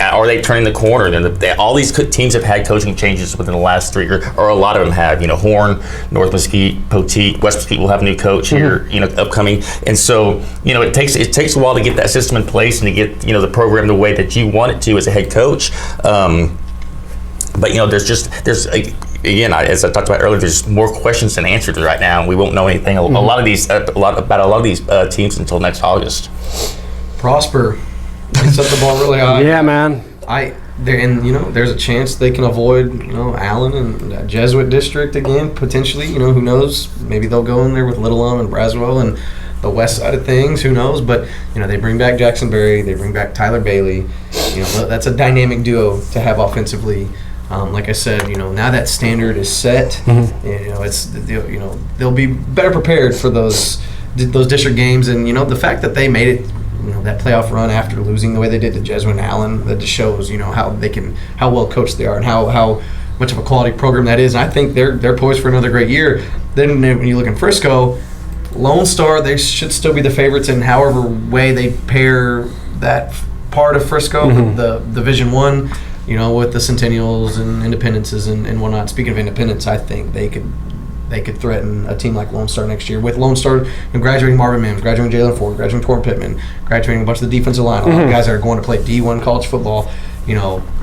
are they turning the corner? And all these teams have had coaching changes within the last 3 years, or a lot of them have. Horn, North Mesquite, Poteet, West Mesquite will have a new coach here, upcoming. And so, it takes a while to get that system in place and to get the program the way that you want it to as a head coach. But there's again, as I talked about earlier, there's more questions than answers right now, and we won't know anything about a lot of these teams until next August. Prosper. They set the ball really high. Yeah, man. There's a chance they can avoid, Allen and that Jesuit district again, potentially. Who knows? Maybe they'll go in there with Little Elm and Braswell and the west side of things. Who knows? But, they bring back Jackson Berry. They bring back Tyler Bailey. That's a dynamic duo to have offensively. Like I said, now that standard is set. They'll be better prepared for those district games, and the fact that they made it. That playoff run after losing the way they did to Jesuit and Allen, that just shows, how well coached they are and how much of a quality program that is. And I think they're poised for another great year. Then when you look in Frisco, Lone Star, they should still be the favorites in however way they pair that part of Frisco, the Division I, with the Centennials and Independences and whatnot. Speaking of Independence, I think they could threaten a team like Lone Star next year. With Lone Star graduating Marvin Mims, graduating Jalen Ford, graduating Torrin Pittman, graduating a bunch of the defensive line, a lot of guys that are going to play D1 college football.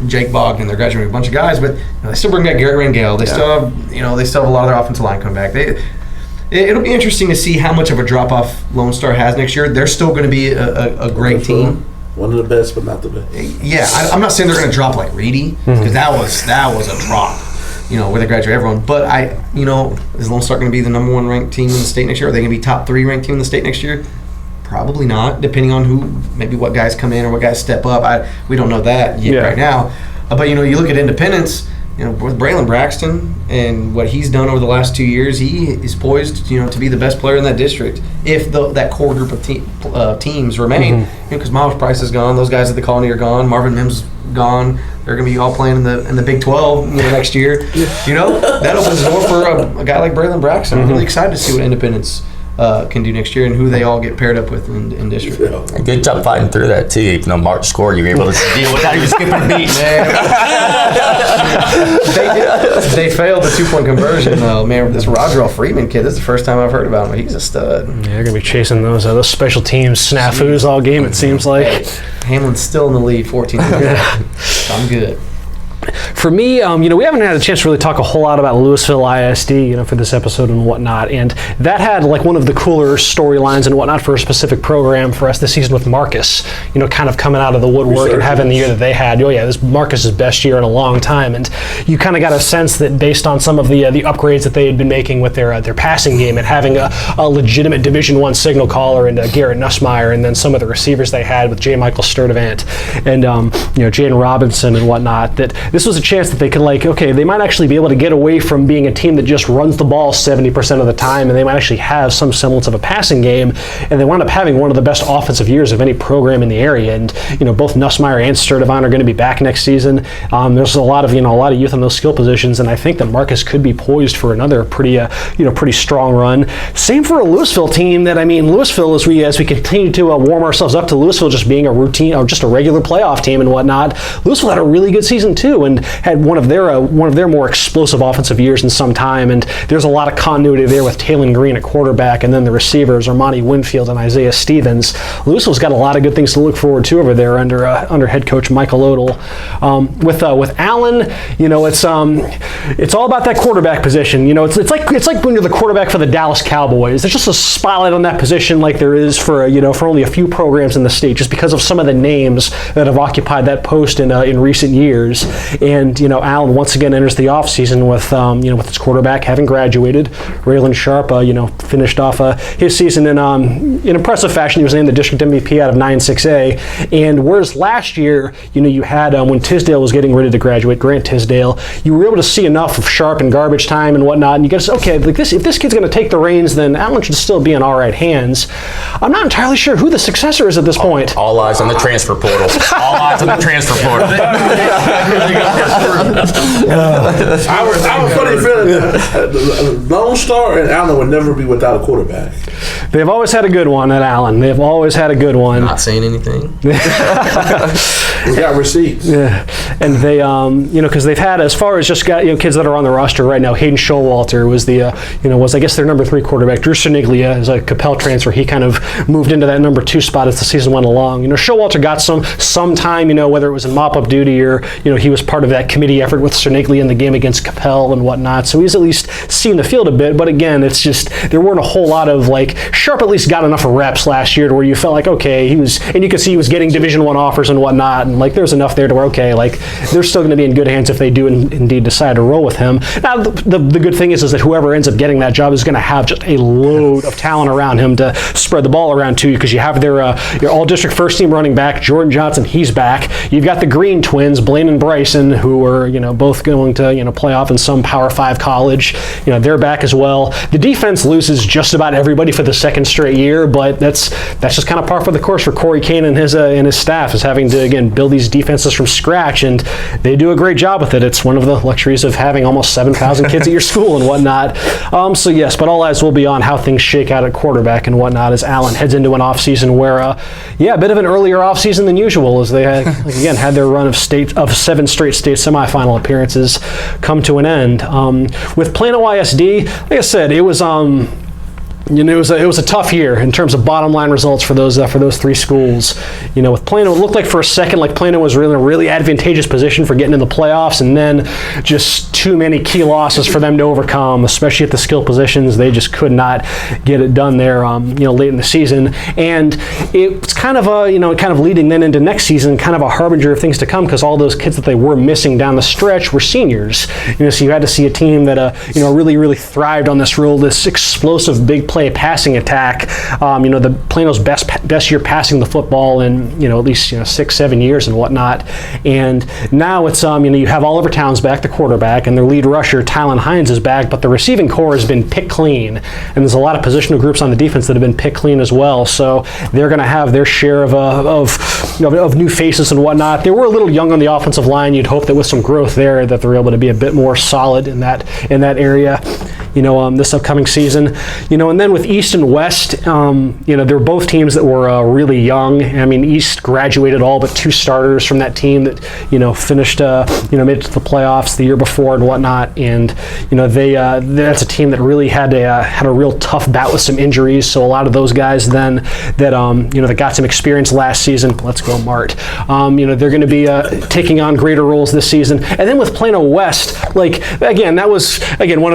Jake Bogdan, they're graduating a bunch of guys, but they still bring back Garrett Rangel. They still have, they still have a lot of their offensive line coming back. It'll be interesting to see how much of a drop off Lone Star has next year. They're still going to be a great team. One of the best, but not the best. Yeah, I'm not saying they're going to drop like Reedy, because that was a drop. Where they graduate everyone. But is Lone Star going to be the number 1 ranked team in the state next year? Are they going to be top 3 ranked team in the state next year? Probably not, depending on maybe what guys come in or what guys step up. We don't know that yet right now. But you look at Independence. With Braylon Braxton and what he's done over the last 2 years, he is poised, to be the best player in that district if that core group of teams remain. Because Miles Price is gone, those guys at the Colony are gone, Marvin Mims gone. They're going to be all playing in the Big 12 next year. That opens the door for a guy like Braylon Braxton. I'm really excited to see what Independence can do next year and who they all get paired up with in district. Good job fighting through that too. Even though Mark scored, you were able to deal without even skipping a beat. They failed the 2-point conversion. Man, this Roger L. Freeman kid, this is the first time I've heard about him. He's a stud. Yeah, they're going to be chasing those special teams snafus all game, it seems like. Hey, Hamlin's still in the lead, 14. I'm good. For me, we haven't had a chance to really talk a whole lot about Louisville ISD, for this episode and whatnot, and that had like one of the cooler storylines and whatnot for a specific program for us this season with Marcus, kind of coming out of the woodwork and having the year that they had. Oh yeah, this Marcus's best year in a long time, and you kind of got a sense that based on some of the upgrades that they had been making with their passing game and having a legitimate Division I signal caller and Garrett Nussmeier, and then some of the receivers they had with J. Michael Sturdivant and Jaden Robinson and whatnot, that this was a chance that they could they might actually be able to get away from being a team that just runs the ball 70% of the time, and they might actually have some semblance of a passing game, and they wound up having one of the best offensive years of any program in the area. And both Nussmeier and Sturdivant are going to be back next season. There's a lot of youth on those skill positions, and I think that Marcus could be poised for another pretty strong run. Same for a Louisville team. Louisville, as we continue to warm ourselves up to Louisville just being a routine or just a regular playoff team and whatnot, Louisville had a really good season too. and had one of their more explosive offensive years in some time, and there's a lot of continuity there with Taylon Green at quarterback, and then the receivers, Armani Winfield and Isaiah Stevens. Louisville's got a lot of good things to look forward to over there under head coach Michael Odell. With Allen, it's all about that quarterback position. It's like when you're the quarterback for the Dallas Cowboys. There's just a spotlight on that position like there is for only a few programs in the state, just because of some of the names that have occupied that post in recent years. And Allen once again enters the offseason with his quarterback having graduated. Raylan Sharp finished off his season in impressive fashion. He was named the district MVP out of 9-6A. And whereas last year, you had when Tisdale was getting ready to graduate, Grant Tisdale, you were able to see enough of Sharp and garbage time and whatnot, and you got to say, okay, if this kid's going to take the reins, then Allen should still be in all right hands. I'm not entirely sure who the successor is at this point. All eyes on the transfer portal. All eyes on the transfer portal. I was funny feeling that Lone Star and Allen would never be without a quarterback. They've always had a good one at Allen. They've always had a good one. Not saying anything. We got receipts. Yeah, and they, because they've had, as far as just got kids that are on the roster right now. Hayden Showalter was was I guess their number 3 quarterback. Drew Cerniglia is a Capel transfer. He kind of moved into that number 2 spot as the season went along. Showalter got some time. Whether it was in mop-up duty or he was part of that committee effort with Cerniglia in the game against Capel and whatnot. So he's at least seen the field a bit. But again, it's just there weren't a whole lot of Sharp at least got enough reps last year to where you felt like okay, he was, and you could see he was getting Division I offers and whatnot, and there's enough there to where okay, they're still going to be in good hands if they do indeed decide to roll with him. Now the good thing is that whoever ends up getting that job is going to have just a load of talent around him to spread the ball around to, because you have your all-district first-team running back Jordan Johnson. He's back. You've got the Green twins, Blaine and Bryson, who are both going to play off in some Power 5 college. They're back as well. The defense loses just about everybody for the second straight year, but that's just kind of par for the course for Corey Kane and his staff, is having to again build these defenses from scratch, and they do a great job with it. It's one of the luxuries of having almost 7,000 kids at your school and whatnot. So yes, but all eyes will be on how things shake out at quarterback and whatnot as Allen heads into an offseason where, a bit of an earlier offseason than usual, as they had their run of 7 straight state semifinal appearances come to an end. With Plano ISD, like I said, it was it was a tough year in terms of bottom line results for those 3 schools. With Plano, it looked like for a second like Plano was really in a really advantageous position for getting in the playoffs, and then just too many key losses for them to overcome, especially at the skill positions. They just could not get it done there, late in the season, and it's kind of leading then into next season, kind of a harbinger of things to come, because all those kids that they were missing down the stretch were seniors. So you had to see a team that really thrived on this explosive big play passing attack. The Plano's best year passing the football in at least 6-7 years and whatnot. And now it's you have Oliver Towns back, the quarterback, and their lead rusher Tylen Hines is back, but the receiving core has been picked clean, and there's a lot of positional groups on the defense that have been picked clean as well. So they're going to have their share of new faces and whatnot. They were a little young on the offensive line. You'd hope that with some growth there that they're able to be a bit more solid in that area. This upcoming season, and then with East and West, they were both teams that were really young. I mean, East graduated all but 2 starters from that team that finished made it to the playoffs the year before and whatnot, and that's a team that really had a real tough bout with some injuries. So a lot of those guys then that got some experience last season. Let's go Mart. They're going to be taking on greater roles this season. And then with Plano West, that was one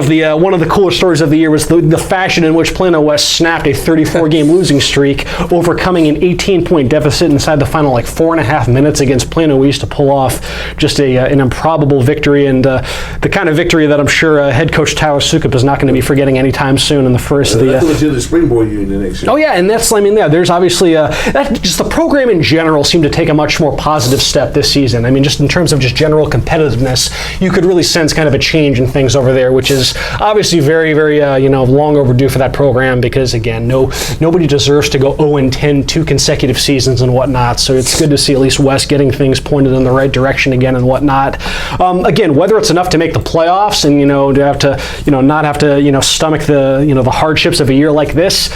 of the cooler stories of the year was the fashion in which Plano West snapped a 34-game losing streak, overcoming an 18-point deficit inside the final 4.5 minutes against Plano East to pull off just an improbable victory, and the kind of victory that I'm sure head coach Tyler Sukup is not going to be forgetting anytime soon in the first of the... That's the springboard union next year. Oh yeah, and that's, there's obviously just the program in general seemed to take a much more positive step this season. Just in terms of just general competitiveness, you could really sense kind of a change in things over there, which is obviously very, very long overdue for that program, because again, nobody deserves to go 0-10 2 consecutive seasons and whatnot. So it's good to see at least West getting things pointed in the right direction again and whatnot. Again, whether it's enough to make the playoffs and to have to not have to stomach the the hardships of a year like this,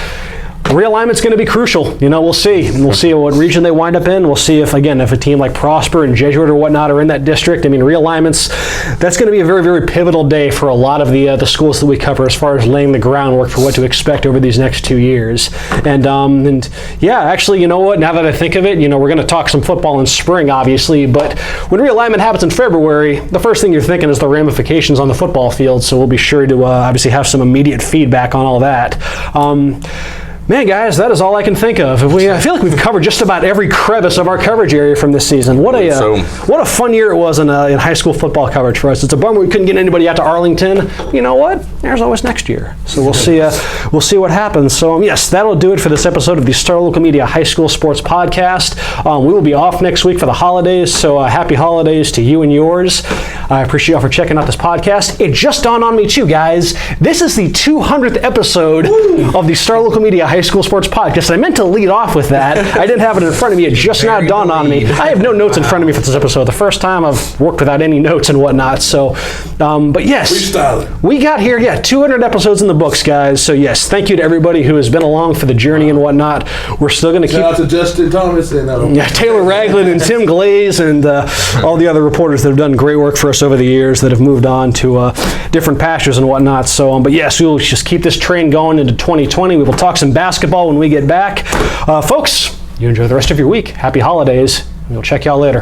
realignment's going to be crucial. We'll see. We'll see what region they wind up in. We'll see if a team like Prosper and Jesuit or whatnot are in that district. I mean, realignments, that's going to be a very, very pivotal day for a lot of the schools that we cover as far as laying the groundwork for what to expect over these next 2 years. And yeah, actually, you know what? Now that I think of it, we're going to talk some football in spring, obviously, but when realignment happens in February, the first thing you're thinking is the ramifications on the football field, so we'll be sure to obviously have some immediate feedback on all that. Man, guys, that is all I can think of. I feel like we've covered just about every crevice of our coverage area from this season. What a fun year it was in high school football coverage for us. It's a bummer we couldn't get anybody out to Arlington. You know what? There's always next year. So we'll see. We'll see what happens. So yes, that'll do it for this episode of the Star Local Media High School Sports Podcast. We will be off next week for the holidays. So happy holidays to you and yours. I appreciate y'all for checking out this podcast. It just dawned on me too, guys. This is the 200th episode of the Star Local Media High School Sports Podcast. I meant to lead off with that. I didn't have it in front of me. It just now dawned on me. I have no notes in front of me for this episode. The first time I've worked without any notes and whatnot. So, but yes, we got here. Yeah, 200 episodes in the books, guys. So yes, thank you to everybody who has been along for the journey and whatnot. We're still going to keep. Shout out to Justin Thomas and Taylor Ragland and Tim Glaze and all the other reporters that have done great work for us over the years that have moved on to different pastures and whatnot. So, but yes, we will just keep this train going into 2020. We will talk some basketball when we get back. Folks, you enjoy the rest of your week. Happy holidays. We'll check y'all later.